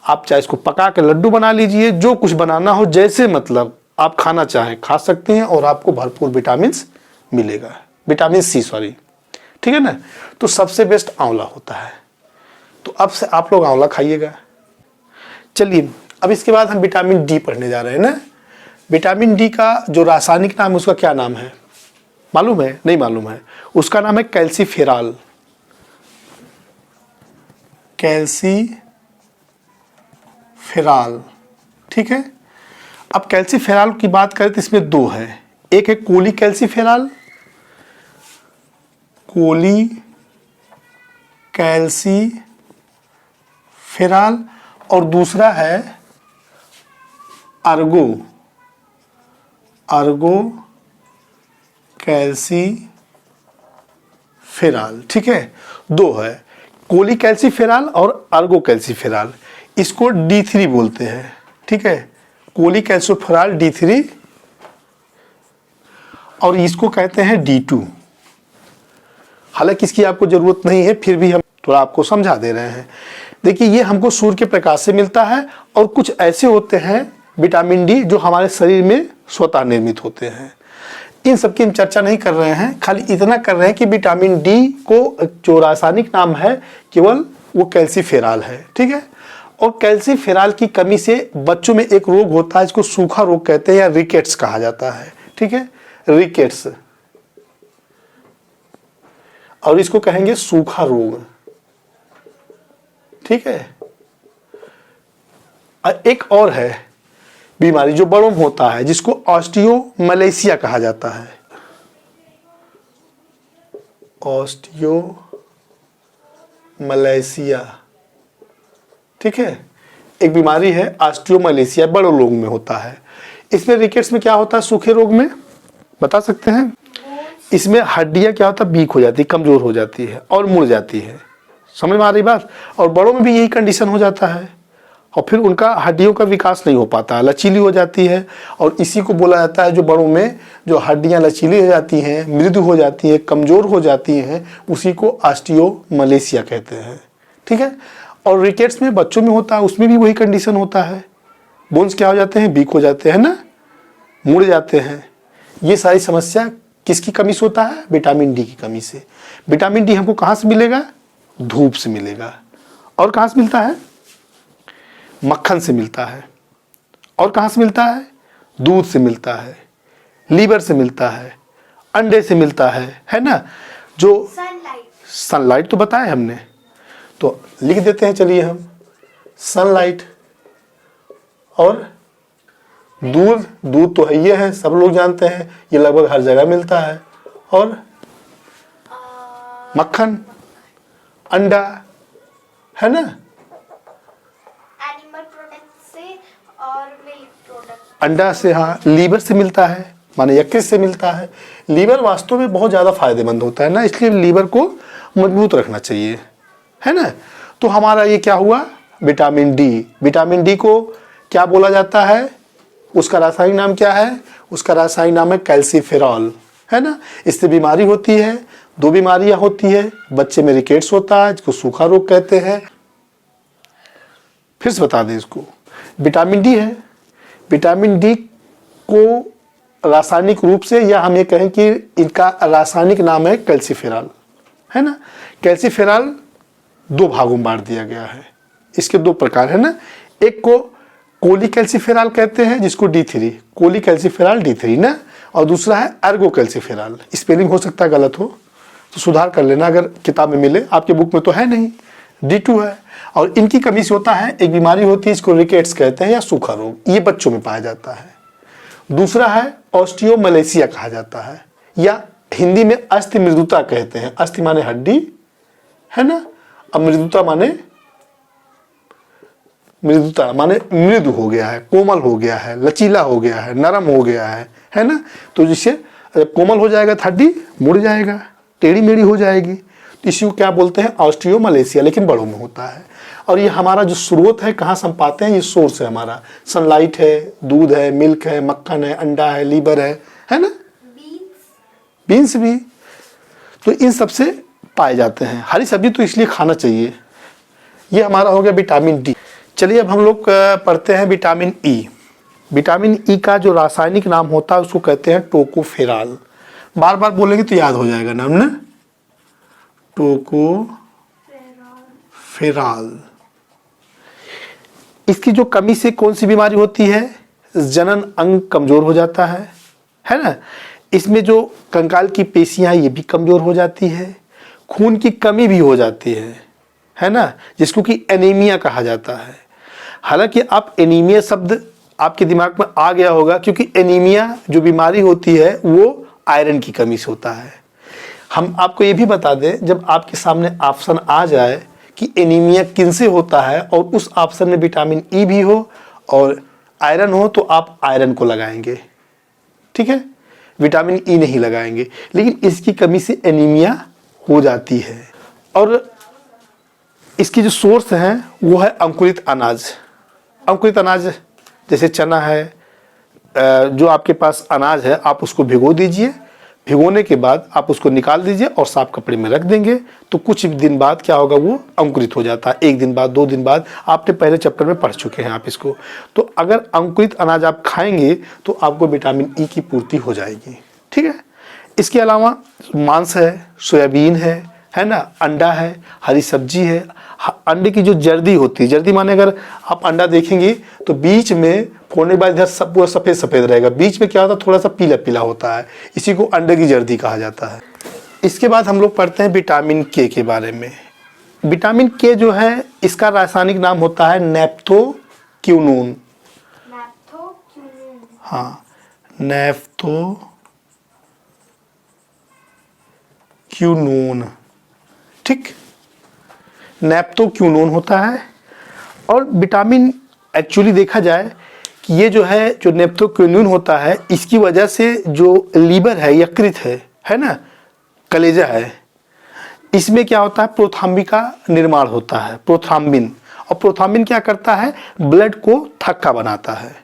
S1: आप चाहे इसको पका के लड्डू बना लीजिए, जो कुछ बनाना हो, जैसे मतलब आप खाना चाहें खा सकते हैं और आपको भरपूर विटामिन मिलेगा, विटामिन सी सॉरी, ठीक है ना। तो सबसे बेस्ट आंवला होता है। तो अब से आप लोग आंवला खाइएगा। चलिए अब इसके बाद हम विटामिन डी पढ़ने जा रहे हैं ना। विटामिन डी का जो रासायनिक नाम है उसका क्या नाम है मालूम है? नहीं मालूम है? उसका नाम है कैल्सीफेरॉल। कैल्सीफेरॉल, ठीक है। अब कैल्सीफेरॉल की बात करें तो इसमें दो है, एक है कोलीकैल्सीफेरॉल, कोलीकैल्सीफेरॉल, और दूसरा है अर्गो कैल्सीफेरॉल, ठीक है। दो है, कोलीकैल्सीफेरॉल और अर्गो कैल्सीफेरॉल। इसको D3 बोलते हैं, ठीक है, कोलीकैल्सीफेरॉल D3, और इसको कहते हैं D2। हालांकि इसकी आपको जरूरत नहीं है, फिर भी हम थोड़ा आपको समझा दे रहे हैं। देखिए ये हमको सूर्य के प्रकाश से मिलता है, और कुछ ऐसे होते हैं विटामिन डी जो हमारे शरीर में स्वतः निर्मित होते हैं। इन सब की हम चर्चा नहीं कर रहे हैं, खाली इतना कर रहे हैं कि विटामिन डी को जो रासायनिक नाम है केवल वो कैल्सीफेरॉल है, ठीक है। और कैल्सीफेरॉल की कमी से बच्चों में एक रोग होता है, इसको सूखा रोग कहते हैं या रिकेट्स कहा जाता है, ठीक है, रिकेट्स, और इसको कहेंगे सूखा रोग, ठीक है। एक और है बीमारी जो बड़ों में होता है, जिसको ऑस्टियोमलेशिया कहा जाता है। ऑस्टियोमलेशिया, ठीक है। एक बीमारी है ऑस्टियोमलेशिया, बड़े लोगों में होता है। इसमें रिकेट्स में क्या होता है, सूखे रोग में बता सकते हैं, इसमें हड्डियां क्या होता है, वीक हो जाती है, कमजोर हो जाती है और मुड़ जाती है। समझ में आ रही बात। और बड़ों में भी यही कंडीशन हो जाता है और फिर उनका हड्डियों का विकास नहीं हो पाता, लचीली हो जाती है। और इसी को बोला जाता है, जो बड़ों में जो हड्डियां लचीली हो जाती हैं, मृदु हो जाती हैं, कमजोर हो जाती हैं, उसी को ऑस्टियोमलेशिया कहते हैं। ठीक है। और रिकेट्स में बच्चों में होता है, उसमें भी वही कंडीशन होता है। बोन्स क्या हो जाते हैं, वीक हो जाते हैं ना, मुड़ जाते हैं। ये सारी समस्या किसकी कमी से होता है, विटामिन डी की कमी से। विटामिन डी हमको कहाँ से मिलेगा, धूप से मिलेगा। और कहाँ से मिलता है, मक्खन से मिलता है। और कहाँ से मिलता है, दूध से मिलता है, लीवर से मिलता है, अंडे से मिलता है ना। जो सनलाइट तो बताया हमने, तो लिख देते हैं चलिए हम, सनलाइट और दूध। दूध तो है, ये है, सब लोग जानते हैं, ये लगभग हर जगह मिलता है। और मक्खन, अंडा, है ना।
S2: एनिमल प्रोडक्ट से और मिल्क प्रोडक्ट।
S1: अंडा से, हाँ। लीवर से मिलता है, माने यकृत से मिलता है। लीवर वास्तव में बहुत ज़्यादा फायदेमंद होता है ना, इसलिए लीवर को मजबूत रखना चाहिए, है ना। तो हमारा ये क्या हुआ, विटामिन डी। विटामिन डी को क्या बोला जाता है, उसका रासायनिक नाम क्या है, उसका रासायनिक नाम है कैल्सीफेरॉल, है ना। इससे बीमारी होती है, दो बीमारियां होती है। बच्चे में रिकेट्स होता है, जिसको सूखा रोग कहते हैं। फिर से बता दें इसको, विटामिन डी है। विटामिन डी को रासायनिक रूप से, या हम ये कहें कि इनका रासायनिक नाम है कैल्सीफेरॉल, है ना। कैल्सीफेरॉल दो भागों में बांट दिया गया है। इसके दो प्रकार है ना, एक को कोलीकैल्सीफेरॉल कहते हैं, जिसको D3, कोलीकैल्सीफेरॉल D3 ना, और दूसरा है एर्गोकैल्सीफेरॉल। स्पेलिंग हो सकता है गलत हो तो सुधार कर लेना, अगर किताब में मिले, आपके बुक में तो है नहीं, D2 है। और इनकी कमी से होता है, एक बीमारी होती है, इसको रिकेट्स कहते हैं या सूखा रोग, ये बच्चों में पाया जाता है। दूसरा है ऑस्टियोमलेशिया कहा जाता है, या हिंदी में अस्थि मृदुता कहते हैं। अस्थि माने हड्डी, है ना, और मृदुता माने मृदु हो गया है, कोमल हो गया है, लचीला हो गया है, नरम हो गया है ना। तो जिससे जब कोमल हो जाएगा तो हड्डी मुड़ जाएगा, टेढ़ी मेढ़ी हो जाएगी। तो इसी को क्या बोलते हैं, ऑस्टियोमलेशिया, लेकिन बड़ों में होता है। और ये हमारा जो स्रोत है, कहाँ से हम पाते हैं, ये सोर्स है हमारा। सनलाइट है, दूध है, मिल्क है, मक्खन है, अंडा है, लीवर है ना, बीन्स भी, तो इन सबसे पाए जाते हैं। हरी सब्जी तो इसलिए खाना चाहिए। ये हमारा हो गया विटामिन डी। चलिए अब हम लोग पढ़ते हैं विटामिन ई। विटामिन ई का जो रासायनिक नाम होता है उसको कहते हैं टोकोफेरॉल। बार बार बोलेंगे तो याद हो जाएगा नाम ना, टोकोफेरॉल। इसकी जो कमी से कौन सी बीमारी होती है, जनन अंग कमजोर हो जाता है ना। इसमें जो कंकाल की पेशियां ये भी कमजोर हो जाती है, खून की कमी भी हो जाती है ना, जिसको कि एनीमिया कहा जाता है। हालांकि आप एनीमिया शब्द आपके दिमाग में आ गया होगा, क्योंकि एनीमिया जो बीमारी होती है वो आयरन की कमी से होता है। हम आपको ये भी बता दें, जब आपके सामने ऑप्शन आ जाए कि एनीमिया किनसे होता है और उस ऑप्शन में विटामिन ई भी हो और आयरन हो, तो आप आयरन को लगाएंगे, ठीक है, विटामिन ई नहीं लगाएंगे। लेकिन इसकी कमी से एनीमिया हो जाती है। और इसकी जो सोर्स है वो है अंकुरित अनाज। अंकुरित अनाज जैसे चना है, जो आपके पास अनाज है, आप उसको भिगो दीजिए। भिगोने के बाद आप उसको निकाल दीजिए और साफ कपड़े में रख देंगे, तो कुछ दिन बाद क्या होगा, वो अंकुरित हो जाता है। एक दिन बाद, 2 दिन बाद, आपने पहले चैप्टर में पढ़ चुके हैं आप इसको। तो अगर अंकुरित अनाज आप खाएंगे तो आपको विटामिन ई की पूर्ति हो जाएगी, ठीक है। इसके अलावा मांस है, सोयाबीन है ना, अंडा है, हरी सब्जी है। अंडे की जो जर्दी होती है, जर्दी माने अगर आप अंडा देखेंगे तो बीच में फोड़ने के बाद इधर सब पूरा सफ़ेद सफ़ेद रहेगा, बीच में क्या होता है, थोड़ा सा पीला पीला होता है, इसी को अंडे की जर्दी कहा जाता है। इसके बाद हम लोग पढ़ते हैं विटामिन के बारे में। विटामिन के जो है, इसका रासायनिक नाम होता है नैप्थोक्विनोन। हाँ, नैप्थोक्विनोन, ठीक, नैप्थोक्विनोन होता है। और विटामिन एक्चुअली देखा जाए कि ये जो है, जो नेप्थोक्विनोन होता है, इसकी वजह से जो लीवर है, यकृत है ना, कलेजा है, इसमें क्या होता है, प्रोथ्राम्बिन का निर्माण होता है, प्रोथ्राम्बिन। और प्रोथ्राम्बिन क्या करता है, ब्लड को थक्का बनाता है।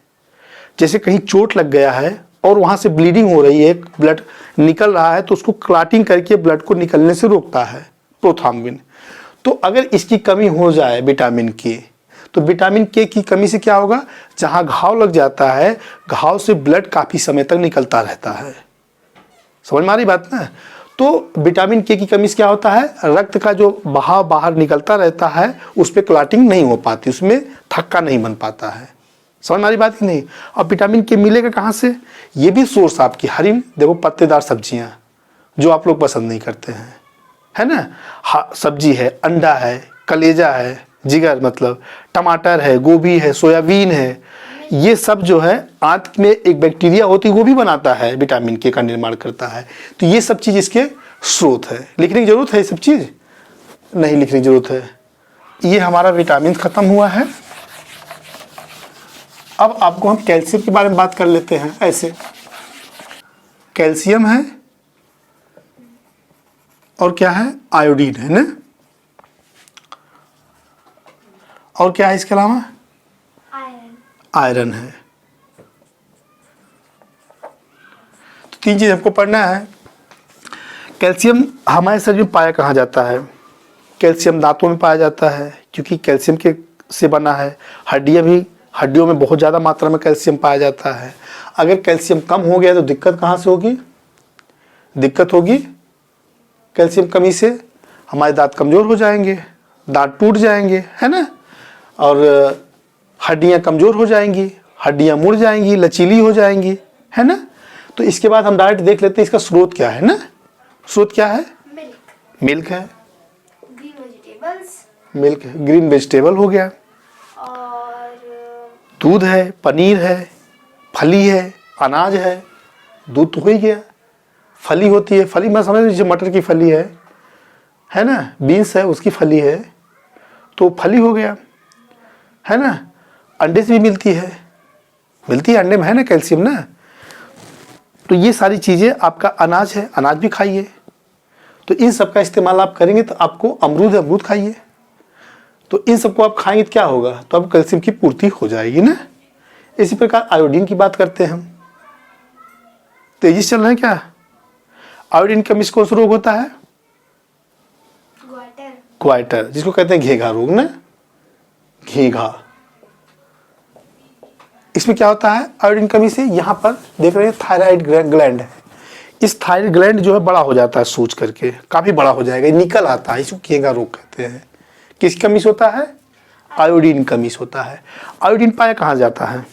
S1: जैसे कहीं चोट लग गया है और वहाँ से ब्लीडिंग हो रही है, ब्लड निकल रहा है, तो उसको क्लॉटिंग करके ब्लड को निकलने से रोकता है प्रोथ्राम्बिन। तो अगर इसकी कमी हो जाए विटामिन के, तो विटामिन के की कमी से क्या होगा, जहाँ घाव लग जाता है, घाव से ब्लड काफ़ी समय तक निकलता रहता है। समझ में आ रही बात ना। तो विटामिन के की कमी से क्या होता है, रक्त का जो बहाव बाहर निकलता रहता है, उस पर क्लॉटिंग नहीं हो पाती, उसमें थक्का नहीं बन पाता है। समझ में आ रही बात कि नहीं। और विटामिन के मिलेगा कहाँ से, ये भी सोर्स आपकी हरी, देखो पत्तेदार सब्जियाँ जो आप लोग पसंद नहीं करते हैं, है ना। हाँ, सब्जी है, अंडा है, कलेजा है, जिगर मतलब टमाटर है, गोभी है, सोयाबीन है, ये सब जो है आंत में एक बैक्टीरिया होती है, वो भी बनाता है, विटामिन के का निर्माण करता है। तो ये सब चीज़ इसके स्रोत है। लिखने की जरूरत है ये सब चीज़, नहीं लिखने की जरूरत है। ये हमारा विटामिन खत्म हुआ है। अब आपको हम कैल्शियम के बारे में बात कर लेते हैं। ऐसे कैल्शियम है और क्या है, आयोडीन है ना, और क्या है इसके अलावा, आयरन है। तो 3 चीज हमको पढ़ना है। कैल्शियम हमारे शरीर में पाया कहाँ जाता है, कैल्शियम दांतों में पाया जाता है, क्योंकि कैल्शियम के से बना है। हड्डियों में बहुत ज़्यादा मात्रा में कैल्शियम पाया जाता है। अगर कैल्शियम कम हो गया तो दिक्कत कहाँ से होगी, दिक्कत होगी कैल्शियम कमी से, हमारे दांत कमज़ोर हो जाएंगे, दांत टूट जाएंगे, है ना, और हड्डियाँ कमज़ोर हो जाएंगी, हड्डियाँ मुड़ जाएंगी, लचीली हो जाएंगी, है ना। तो इसके बाद हम डायरेक्ट देख लेते हैं इसका स्रोत क्या है ना। स्रोत क्या है, मिल्क है,
S2: ग्रीन वेजिटेबल्स,
S1: मिल्क है, ग्रीन वेजिटेबल हो गया,
S2: और
S1: दूध है, पनीर है, फली है, अनाज है, दूध तो हो ही गया, फली होती है, फली मैं समझ लीजिए मटर की फली है ना, बीन्स है उसकी फली है, तो फली हो गया, है ना। अंडे से भी मिलती है अंडे में, है ना कैल्शियम ना। तो ये सारी चीज़ें आपका अनाज है, अनाज भी खाइए। तो इन सब का इस्तेमाल आप करेंगे तो आपको अमरूद खाइए, तो इन सबको आप खाएंगे तो क्या होगा, तो अब कैल्शियम की पूर्ति हो जाएगी ना। इसी प्रकार आयोडीन की बात करते हैं हम, तेजी से चल रहे हैं क्या। आयोडीन कमी से कौन सा रोग होता है, क्वाइटर, जिसको कहते हैं घेघा रोग ना, घेघा। इसमें क्या होता है, आयोडीन कमी से यहाँ पर देख रहे हैं थायराइड ग्लैंड है, इस थायराइड ग्लैंड जो है बड़ा हो जाता है, सूज करके काफ़ी बड़ा हो जाएगा, निकल आता है, इसको घेघा रोग कहते हैं। किस कमी से होता है, आयोडीन कमी से होता है। आयोडीन पाया कहाँ जाता है,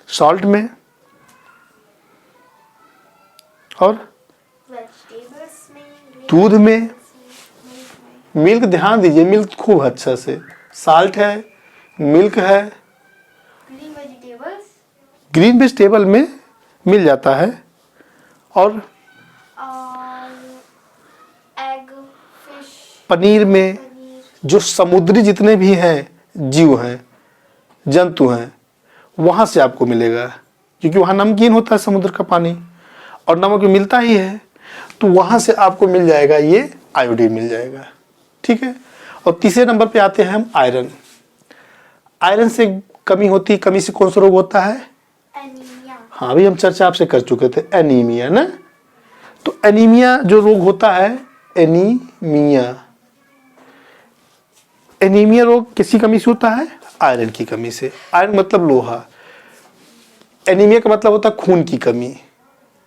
S1: सॉल्ट में और
S2: वेजिटेबल्स में,
S1: दूध में, मिल्क, ध्यान दीजिए मिल्क खूब अच्छा से, साल्ट है, मिल्क है, ग्रीन वेजिटेबल में मिल जाता है, और
S2: एग, फिश,
S1: पनीर में, जो समुद्री जितने भी हैं जीव हैं, जंतु हैं, वहाँ से आपको मिलेगा, क्योंकि वहाँ नमकीन होता है समुद्र का पानी, और नमक भी मिलता ही है, तो वहाँ से आपको मिल जाएगा, ये आयोडीन मिल जाएगा, ठीक है। और तीसरे नंबर पे आते हैं हम आयरन। आयरन से कमी होती है, कमी से कौन सा रोग होता है,
S2: एनीमिया।
S1: हाँ अभी हम चर्चा आपसे कर चुके थे, एनीमिया ना। तो एनीमिया जो रोग होता है, एनीमिया रोग किसकी कमी से होता है, आयरन की कमी से। आयरन मतलब लोहा, एनीमिया का मतलब होता है खून की कमी,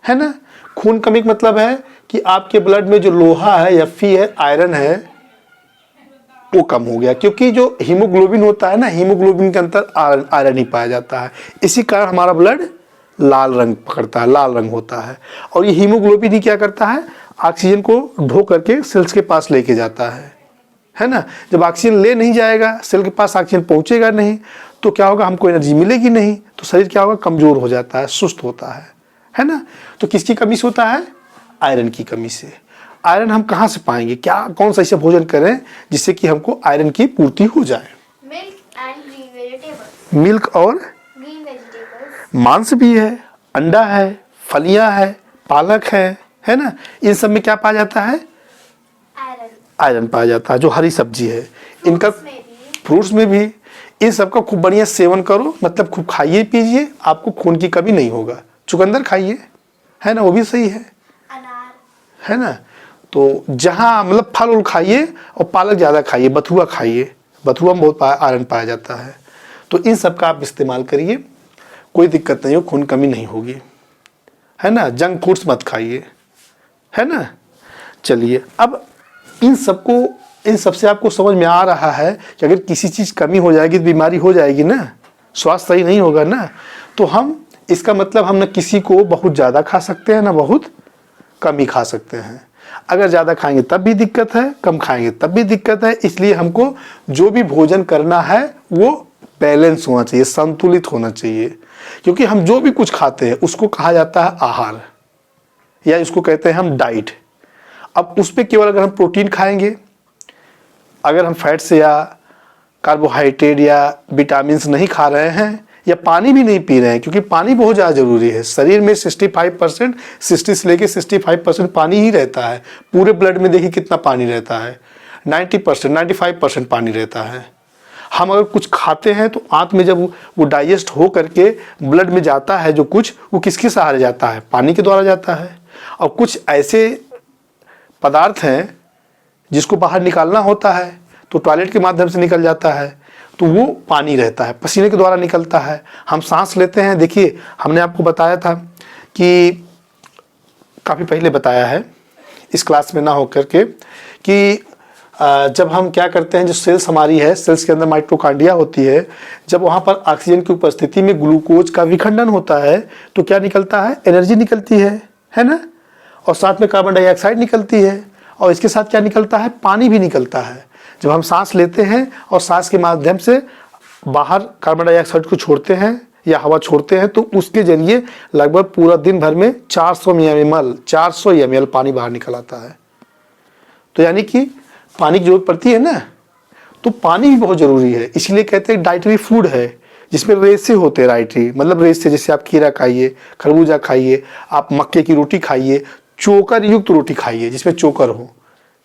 S1: है ना। खून कमी का मतलब है कि आपके ब्लड में जो लोहा है, एफ है, आयरन है, वो कम हो गया, क्योंकि जो हीमोग्लोबिन होता है ना, हीमोग्लोबिन के अंदर आयरन ही पाया जाता है, इसी कारण हमारा ब्लड लाल रंग पकड़ता है, लाल रंग होता है। और ये हीमोग्लोबिन ही क्या करता है, ऑक्सीजन को ढो करके सेल्स के पास लेके जाता है ना। जब ऑक्सीजन ले नहीं जाएगा, सेल के पास ऑक्सीजन पहुंचेगा नहीं, तो क्या होगा, हमको एनर्जी मिलेगी नहीं, तो शरीर क्या होगा, कमजोर हो जाता है, सुस्त होता है ना। तो किसकी कमी से होता है, आयरन की कमी से। आयरन हम कहाँ से पाएंगे, क्या कौन सा ऐसा भोजन करें जिससे कि हमको आयरन की पूर्ति हो जाए।
S2: and green vegetables.
S1: मिल्क और
S2: Green vegetables.
S1: मांस भी है, अंडा है, फलियां है, पालक है ना। इन सब में क्या पाया जाता है?
S2: Iron.
S1: आयरन पाया जाता है, जो हरी सब्जी है। इनका
S2: Fruits में भी.
S1: फ्रूट्स में भी। इन सब का खूब बढ़िया सेवन करो, मतलब खूब खाइए पीजिए, आपको खून की कमी नहीं होगा। चुकंदर खाइए, है ना, वो भी सही है
S2: अनार.
S1: है ना। तो जहाँ मतलब फल उल खाइए और पालक ज़्यादा खाइए, बथुआ खाइए, बथुआ में बहुत आयरन पाया जाता है। तो इन सब का आप इस्तेमाल करिए, कोई दिक्कत नहीं हो, खून कमी नहीं होगी, है ना। जंक फूड्स मत खाइए, है ना। चलिए, अब इन सबसे आपको समझ में आ रहा है कि अगर किसी चीज़ कमी हो जाएगी तो बीमारी हो जाएगी ना, स्वास्थ्य सही नहीं होगा ना। तो हम इसका मतलब हम ना किसी को बहुत ज़्यादा खा सकते हैं ना बहुत कम ही खा सकते हैं। अगर ज़्यादा खाएंगे तब भी दिक्कत है, कम खाएंगे तब भी दिक्कत है। इसलिए हमको जो भी भोजन करना है वो बैलेंस होना चाहिए, संतुलित होना चाहिए। क्योंकि हम जो भी कुछ खाते हैं उसको कहा जाता है आहार, या इसको कहते हैं हम डाइट। अब उस पर केवल अगर हम प्रोटीन खाएंगे, अगर हम फैट्स या कार्बोहाइड्रेट या विटामिन नहीं खा रहे हैं, या पानी भी नहीं पी रहे हैं, क्योंकि पानी बहुत ज़्यादा ज़रूरी है। शरीर में 65% 60 से लेके 65% पानी ही रहता है। पूरे ब्लड में देखिए कितना पानी रहता है, 90% 95% पानी रहता है। हम अगर कुछ खाते हैं तो आंत में जब वो डाइजेस्ट हो करके ब्लड में जाता है, जो कुछ वो किसके सहारे जाता है? पानी के द्वारा जाता है। और कुछ ऐसे पदार्थ हैं जिसको बाहर निकालना होता है तो टॉयलेट के माध्यम से निकल जाता है, तो वो पानी रहता है, पसीने के द्वारा निकलता है। हम सांस लेते हैं, देखिए हमने आपको बताया था कि काफ़ी पहले बताया है इस क्लास में ना होकर के कि जब हम क्या करते हैं, जो सेल्स हमारी है, सेल्स के अंदर माइटोकॉन्ड्रिया होती है, जब वहाँ पर ऑक्सीजन की उपस्थिति में ग्लूकोज का विखंडन होता है तो क्या निकलता है? एनर्जी निकलती है ना। और साथ में कार्बन डाइऑक्साइड निकलती है, और इसके साथ क्या निकलता है? पानी भी निकलता है। जब हम सांस लेते हैं और सांस के माध्यम से बाहर कार्बन डाइऑक्साइड को छोड़ते हैं या हवा छोड़ते हैं, तो उसके जरिए लगभग पूरा दिन भर में 400 ml पानी बाहर निकल आता है। तो यानी कि पानी की जरूरत पड़ती है ना, तो पानी भी बहुत ज़रूरी है। इसलिए कहते हैं डाइटरी फूड है, जिसमें रेशे होते हैं। डाइटरी मतलब रेशे, जैसे आप खीरा खाइए, खरबूजा खाइए, आप मक्के की रोटी खाइए, चोकर युक्त रोटी खाइए जिसमें चोकर हो,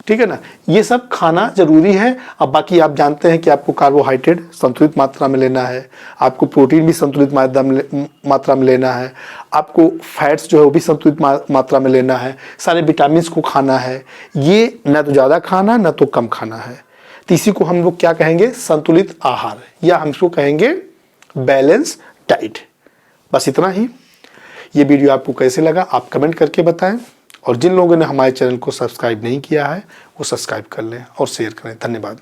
S1: ठीक है ना। ये सब खाना जरूरी है। अब बाकी आप जानते हैं कि आपको कार्बोहाइड्रेट संतुलित मात्रा में लेना है, आपको प्रोटीन भी संतुलित मात्रा में लेना है, आपको फैट्स जो है वो भी संतुलित मात्रा में लेना है, सारे विटामिन को खाना है। ये ना तो ज़्यादा खाना ना तो कम खाना है। तो इसी को हम लोग क्या कहेंगे? संतुलित आहार, या हम इसको कहेंगे बैलेंस डाइट। बस इतना ही। ये वीडियो आपको कैसे लगा आप कमेंट करके बताएं, और जिन लोगों ने हमारे चैनल को सब्सक्राइब नहीं किया है वो सब्सक्राइब कर लें और शेयर करें। धन्यवाद।